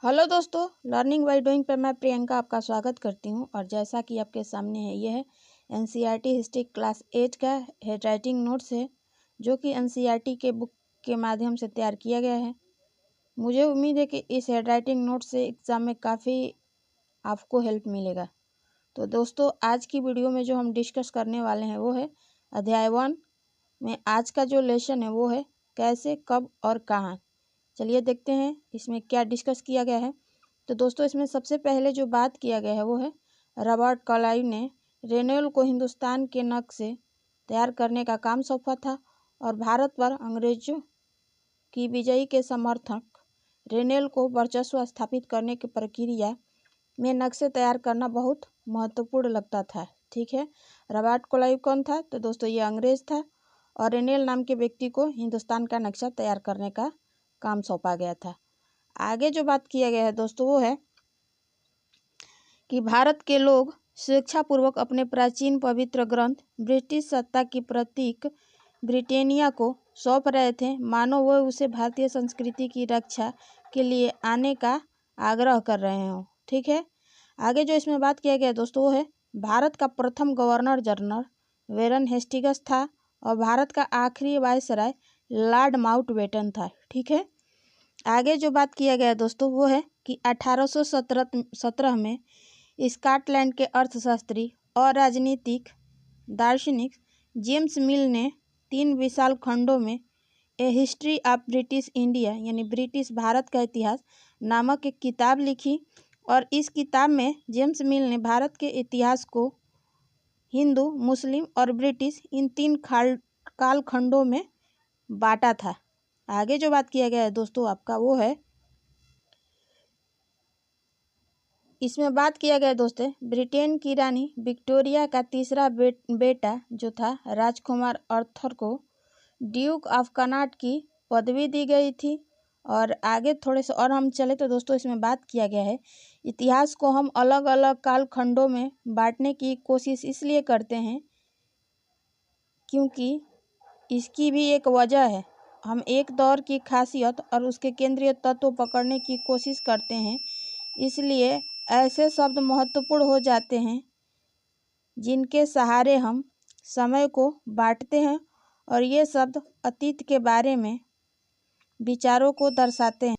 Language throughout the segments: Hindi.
हेलो दोस्तों, लर्निंग बाय डूइंग पे मैं प्रियंका आपका स्वागत करती हूं। और जैसा कि आपके सामने है, यह है एनसीईआरटी हिस्ट्री क्लास 8 का हैंडराइटिंग नोट्स है, जो कि एनसीईआरटी के बुक के माध्यम से तैयार किया गया है। मुझे उम्मीद है कि इस हैंडराइटिंग नोट से एग्ज़ाम में काफ़ी आपको हेल्प मिलेगा। तो दोस्तों, आज की वीडियो में जो हम डिस्कस करने वाले हैं वो है अध्याय 1 में आज का जो लेसन है वो है कैसे, कब और कहाँ। चलिए देखते हैं इसमें क्या डिस्कस किया गया है। तो दोस्तों, इसमें सबसे पहले जो बात किया गया है वो है रॉबर्ट क्लाइव ने रेनेल को हिंदुस्तान के नक्शे तैयार करने का काम सौंपा था और भारत पर अंग्रेजों की विजय के समर्थक रेनेल को वर्चस्व स्थापित करने की प्रक्रिया में नक्शे तैयार करना बहुत महत्वपूर्ण लगता था। ठीक है, रॉबर्ट क्लाइव कौन था? तो दोस्तों, ये अंग्रेज था और रेनेल नाम के व्यक्ति को हिंदुस्तान का नक्शा तैयार करने का काम सौंपा गया था। आगे जो बात किया गया है दोस्तों वो है कि भारत के लोग स्वेच्छापूर्वक अपने प्राचीन पवित्र ग्रंथ ब्रिटिश सत्ता की प्रतीक ब्रिटेनिया को सौंप रहे थे, मानो वह उसे भारतीय संस्कृति की रक्षा के लिए आने का आग्रह कर रहे हों। ठीक है, आगे जो इसमें बात किया गया दोस्तों वो है भारत का प्रथम गवर्नर जनरल वॉरेन हेस्टिंग्स था और भारत का आखिरी वायसराय लॉर्ड माउंटबेटन था। ठीक है, आगे जो बात किया गया दोस्तों वो है कि 1817 में स्कॉटलैंड के अर्थशास्त्री और राजनीतिक दार्शनिक जेम्स मिल ने 3 विशाल खंडों में ए हिस्ट्री ऑफ ब्रिटिश इंडिया यानी ब्रिटिश भारत का इतिहास नामक एक किताब लिखी। और इस किताब में जेम्स मिल ने भारत के इतिहास को हिंदू, मुस्लिम और ब्रिटिश इन 3 कालखंडों में बांटा था। आगे जो बात किया गया है दोस्तों आपका वो है, इसमें बात किया गया दोस्तों ब्रिटेन की रानी विक्टोरिया का तीसरा बेटा जो था राजकुमार आर्थर को ड्यूक ऑफ कनाट की पदवी दी गई थी। और आगे थोड़े से और हम चले तो दोस्तों इसमें बात किया गया है इतिहास को हम अलग अलग कालखंडों में बांटने की कोशिश इसलिए करते हैं क्योंकि इसकी भी एक वजह है। हम एक दौर की खासियत और उसके केंद्रीय तत्व पकड़ने की कोशिश करते हैं, इसलिए ऐसे शब्द महत्वपूर्ण हो जाते हैं जिनके सहारे हम समय को बांटते हैं और ये शब्द अतीत के बारे में विचारों को दर्शाते हैं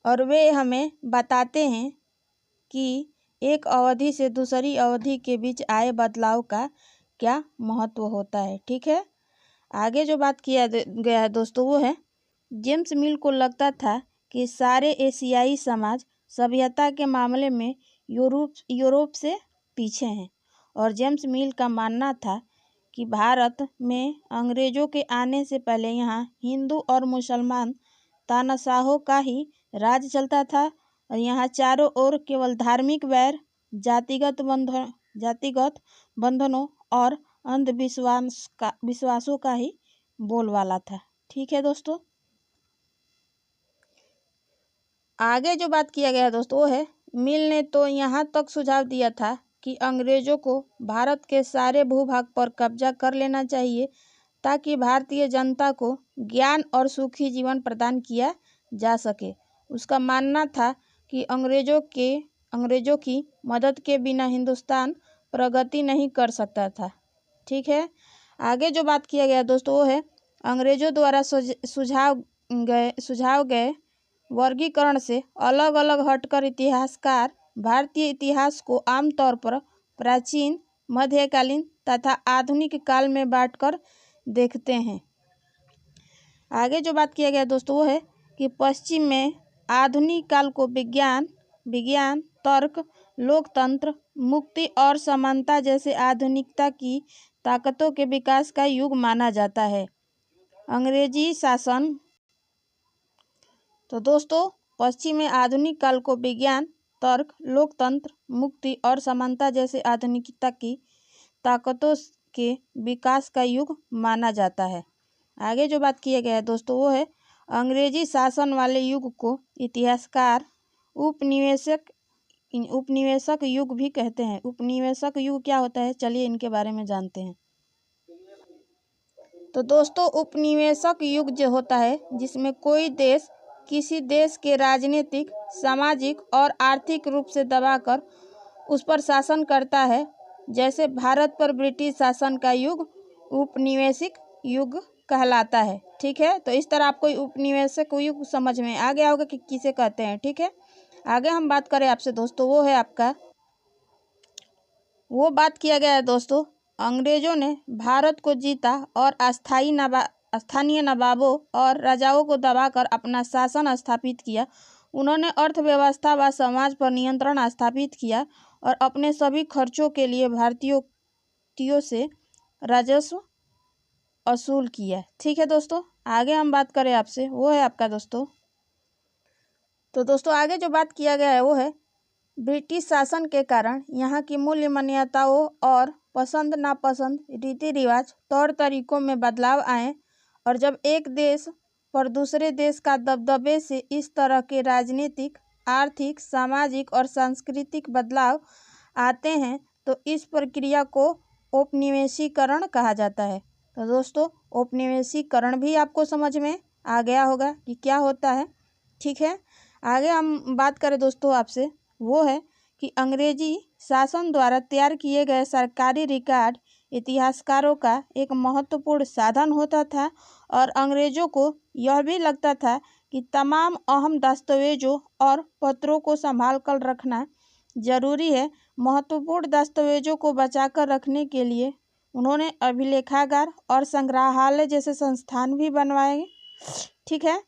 और वे हमें बताते हैं कि एक अवधि से दूसरी अवधि के बीच आए बदलाव का क्या महत्व होता है। ठीक है, आगे जो बात किया गया है दोस्तों वो है जेम्स मिल को लगता था कि सारे एशियाई समाज सभ्यता के मामले में यूरोप से पीछे हैं और जेम्स मिल का मानना था कि भारत में अंग्रेजों के आने से पहले यहाँ हिंदू और मुसलमान तानाशाहों का ही राज चलता था और यहाँ चारों ओर केवल धार्मिक वैर, जातिगत बंधनों और विश्वासों का ही बोलबाला था। ठीक है दोस्तों, आगे जो बात किया गया है दोस्तों वो है मिल ने तो यहाँ तक सुझाव दिया था कि अंग्रेजों को भारत के सारे भूभाग पर कब्जा कर लेना चाहिए ताकि भारतीय जनता को ज्ञान और सुखी जीवन प्रदान किया जा सके। उसका मानना था कि अंग्रेजों की मदद के बिना हिंदुस्तान प्रगति नहीं कर सकता था। ठीक है, आगे जो बात किया गया दोस्तों वो है अंग्रेजों द्वारा सुझाव गए वर्गीकरण से अलग अलग हटकर इतिहासकार भारतीय इतिहास को आमतौर पर प्राचीन, मध्यकालीन तथा आधुनिक काल में बांटकर देखते हैं। आगे जो बात किया गया दोस्तों वो है कि पश्चिम में आधुनिक काल को विज्ञान, तर्क, लोकतंत्र, मुक्ति और समानता जैसे आधुनिकता की ताकतों के विकास का युग माना जाता है। अंग्रेजी शासन तो दोस्तों पश्चिम में आधुनिक काल को विज्ञान, तर्क, लोकतंत्र, मुक्ति और समानता जैसे आधुनिकता की ताकतों के विकास का युग माना जाता है। आगे जो बात किया गया है दोस्तों वो है अंग्रेजी शासन वाले युग को इतिहासकार उपनिवेशक युग भी कहते हैं। उपनिवेशक युग क्या होता है, चलिए इनके बारे में जानते हैं। तो दोस्तों उपनिवेशक युग जो होता है जिसमें कोई देश किसी देश के राजनीतिक, सामाजिक और आर्थिक रूप से दबाकर उस पर शासन करता है। जैसे भारत पर ब्रिटिश शासन का युग उपनिवेशिक युग कहलाता है। ठीक है, तो इस तरह आपको उपनिवेशिक युग समझ में आ गया होगा कि किसे कहते हैं। ठीक है, आगे हम बात करें आपसे दोस्तों, वो बात किया गया है दोस्तों, अंग्रेजों ने भारत को जीता और स्थानीय नवाबों और राजाओं को दबाकर अपना शासन स्थापित किया। उन्होंने अर्थव्यवस्था व समाज पर नियंत्रण स्थापित किया और अपने सभी खर्चों के लिए भारतीयों से राजस्व वसूल किया। ठीक है दोस्तों, आगे हम बात करें आपसे, वो है आपका दोस्तों, तो दोस्तों आगे जो बात किया गया है वो है ब्रिटिश शासन के कारण यहाँ की मूल्य मान्यताओं और पसंद नापसंद, रीति रिवाज, तौर तरीकों में बदलाव आए। और जब एक देश पर दूसरे देश का दबदबे से इस तरह के राजनीतिक, आर्थिक, सामाजिक और सांस्कृतिक बदलाव आते हैं तो इस प्रक्रिया को औपनिवेशीकरण कहा जाता है। तो दोस्तों औपनिवेशीकरण भी आपको समझ में आ गया होगा कि क्या होता है। ठीक है, आगे हम बात करें दोस्तों आपसे, वो है कि अंग्रेजी शासन द्वारा तैयार किए गए सरकारी रिकॉर्ड इतिहासकारों का एक महत्वपूर्ण साधन होता था और अंग्रेजों को यह भी लगता था कि तमाम अहम दस्तावेजों और पत्रों को संभाल कर रखना जरूरी है। महत्वपूर्ण दस्तावेजों को बचाकर रखने के लिए उन्होंने अभिलेखागार और संग्रहालय जैसे संस्थान भी बनवाए। ठीक है,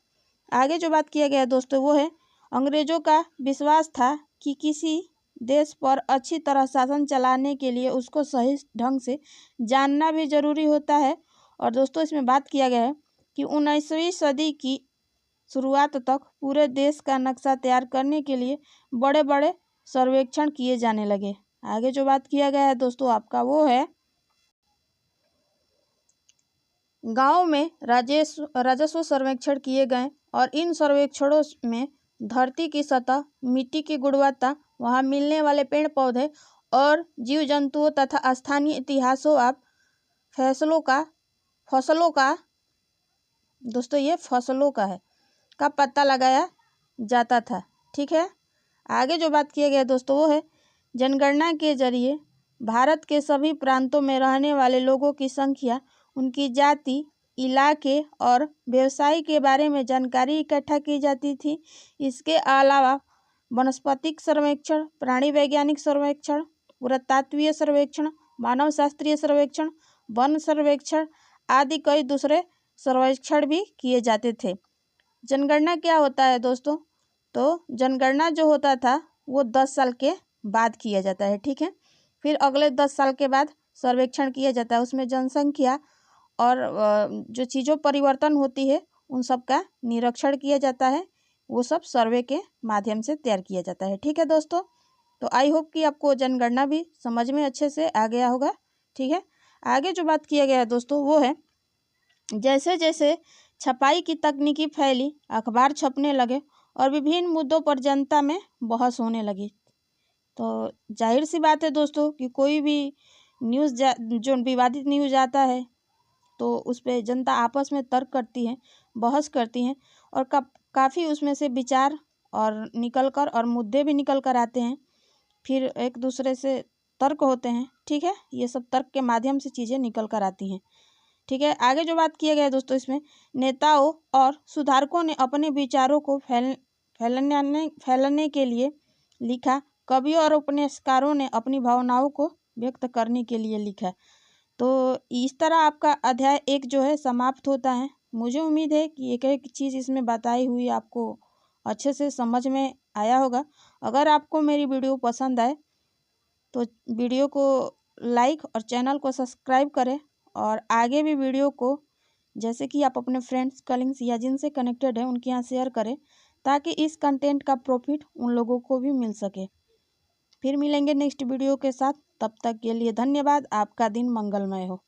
आगे जो बात किया गया दोस्तों वो है अंग्रेजों का विश्वास था कि किसी देश पर अच्छी तरह शासन चलाने के लिए उसको सही ढंग से जानना भी जरूरी होता है। और दोस्तों इसमें बात किया गया है कि 19वीं सदी की शुरुआत तक पूरे देश का नक्शा तैयार करने के लिए बड़े बड़े सर्वेक्षण किए जाने लगे। आगे जो बात किया गया है दोस्तों आपका वो है गांव में राजस्व सर्वेक्षण किए गए और इन सर्वेक्षणों में धरती की सतह, मिट्टी की गुणवत्ता, वहां मिलने वाले पेड़ पौधे और जीव जंतुओं तथा स्थानीय इतिहासों और फसलों का दोस्तों ये फसलों का है का पता लगाया जाता था। ठीक है, आगे जो बात किया गया दोस्तों वो है जनगणना के जरिए भारत के सभी प्रांतों में रहने वाले लोगों की संख्या, उनकी जाति, इलाके और व्यवसाय के बारे में जानकारी इकट्ठा की जाती थी। इसके अलावा वनस्पतिक सर्वेक्षण, प्राणी वैज्ञानिक सर्वेक्षण, पुरातत्वीय सर्वेक्षण, मानव शास्त्रीय सर्वेक्षण, वन सर्वेक्षण आदि कई दूसरे सर्वेक्षण भी किए जाते थे। जनगणना क्या होता है दोस्तों, तो जनगणना जो होता था वो 10 साल के बाद किया जाता है। ठीक है, फिर अगले 10 साल के बाद सर्वेक्षण किया जाता है, उसमें जनसंख्या और जो चीज़ों परिवर्तन होती है उन सब का निरीक्षण किया जाता है, वो सब सर्वे के माध्यम से तैयार किया जाता है। ठीक है दोस्तों, तो आई होप कि आपको जनगणना भी समझ में अच्छे से आ गया होगा। ठीक है, आगे जो बात किया गया है दोस्तों वो है जैसे जैसे छपाई की तकनीकी फैली, अखबार छपने लगे और विभिन्न मुद्दों पर जनता में बहस होने लगी। तो जाहिर सी बात है दोस्तों कि कोई भी न्यूज़ जो विवादित न्यूज़ आता है तो उस पर जनता आपस में तर्क करती है, बहस करती हैं और काफ़ी उसमें से विचार और निकल कर और मुद्दे भी निकल कर आते हैं, फिर एक दूसरे से तर्क होते हैं। ठीक है, ये सब तर्क के माध्यम से चीज़ें निकल कर आती हैं। ठीक है, आगे जो बात किया गया है दोस्तों इसमें नेताओं और सुधारकों ने अपने विचारों को फैलाने के लिए लिखा, कवियों और उपन्यासकारों ने अपनी भावनाओं को व्यक्त करने के लिए लिखा। तो इस तरह आपका अध्याय 1 जो है समाप्त होता है। मुझे उम्मीद है कि एक एक चीज़ इसमें बताई हुई आपको अच्छे से समझ में आया होगा। अगर आपको मेरी वीडियो पसंद आए तो वीडियो को लाइक और चैनल को सब्सक्राइब करें और आगे भी वीडियो को जैसे कि आप अपने फ्रेंड्स, कलीग्स या जिनसे कनेक्टेड हैं उनके यहाँ शेयर करें ताकि इस कंटेंट का प्रॉफिट उन लोगों को भी मिल सके। फिर मिलेंगे नेक्स्ट वीडियो के साथ, तब तक के लिए धन्यवाद। आपका दिन मंगलमय हो।